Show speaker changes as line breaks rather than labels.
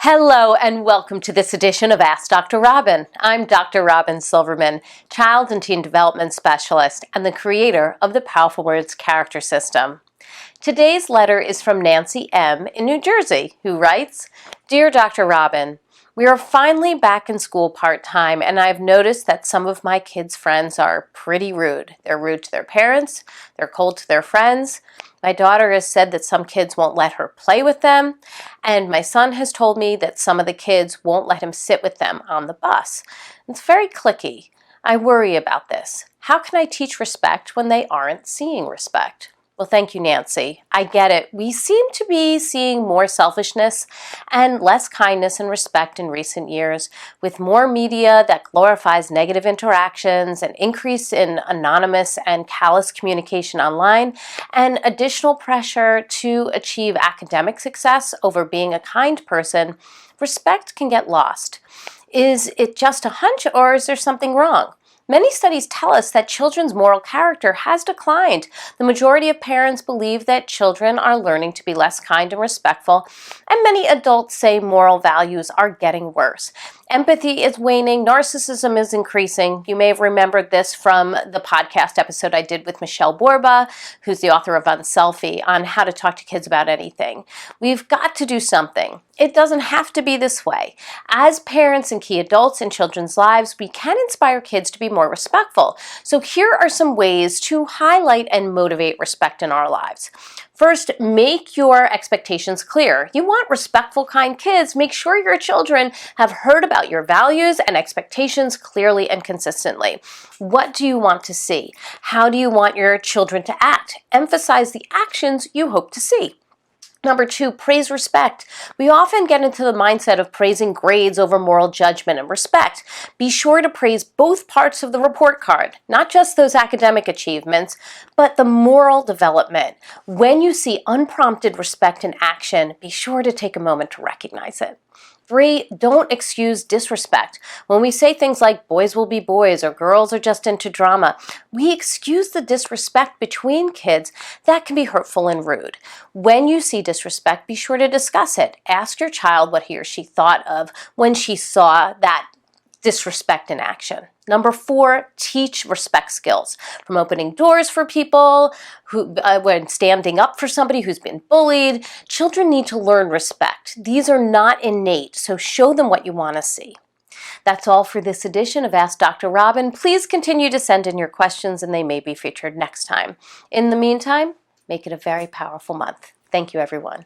Hello and welcome to this edition of Ask Dr. Robyn. I'm Dr. Robyn Silverman, Child and Teen Development Specialist and the creator of the Powerful Words Character System. Today's letter is from Nancy M. in New Jersey, who writes, Dear Dr. Robyn, we are finally back in school part-time, and I've noticed that some of my kids' friends are pretty rude. They're rude to their parents, they're cold to their friends. My daughter has said that some kids won't let her play with them, and my son has told me that some of the kids won't let him sit with them on the bus. It's very cliquey. I worry about this. How can I teach respect when they aren't seeing respect? Well, thank you, Nancy. I get it. We seem to be seeing more selfishness and less kindness and respect in recent years, with more media that glorifies negative interactions, an increase in anonymous and callous communication online, and additional pressure to achieve academic success over being a kind person. Respect can get lost. Is it just a hunch, or is there something wrong? Many studies tell us that children's moral character has declined. The majority of parents believe that children are learning to be less kind and respectful, and many adults say moral values are getting worse. Empathy is waning, narcissism is increasing. You may have remembered this from the podcast episode I did with Michelle Borba, who's the author of Unselfie, on how to talk to kids about anything. We've got to do something. It doesn't have to be this way. As parents and key adults in children's lives, we can inspire kids to be more respectful. So here are some ways to highlight and motivate respect in our lives. First, make your expectations clear. You want respectful, kind kids. Make sure your children have heard about your values and expectations clearly and consistently. What do you want to see? How do you want your children to act? Emphasize the actions you hope to see. Number 2, praise respect. We often get into the mindset of praising grades over moral judgment and respect. Be sure to praise both parts of the report card, not just those academic achievements, but the moral development. When you see unprompted respect in action, be sure to take a moment to recognize it. 3, don't excuse disrespect. When we say things like boys will be boys or girls are just into drama, we excuse the disrespect between kids that can be hurtful and rude. When you see disrespect, be sure to discuss it. Ask your child what he or she thought of when she saw that disrespect in action. Number 4, teach respect skills. From opening doors for people, when standing up for somebody who's been bullied. Children need to learn respect. These are not innate, so show them what you want to see. That's all for this edition of Ask Dr. Robyn. Please continue to send in your questions and they may be featured next time. In the meantime, make it a very powerful month. Thank you, everyone.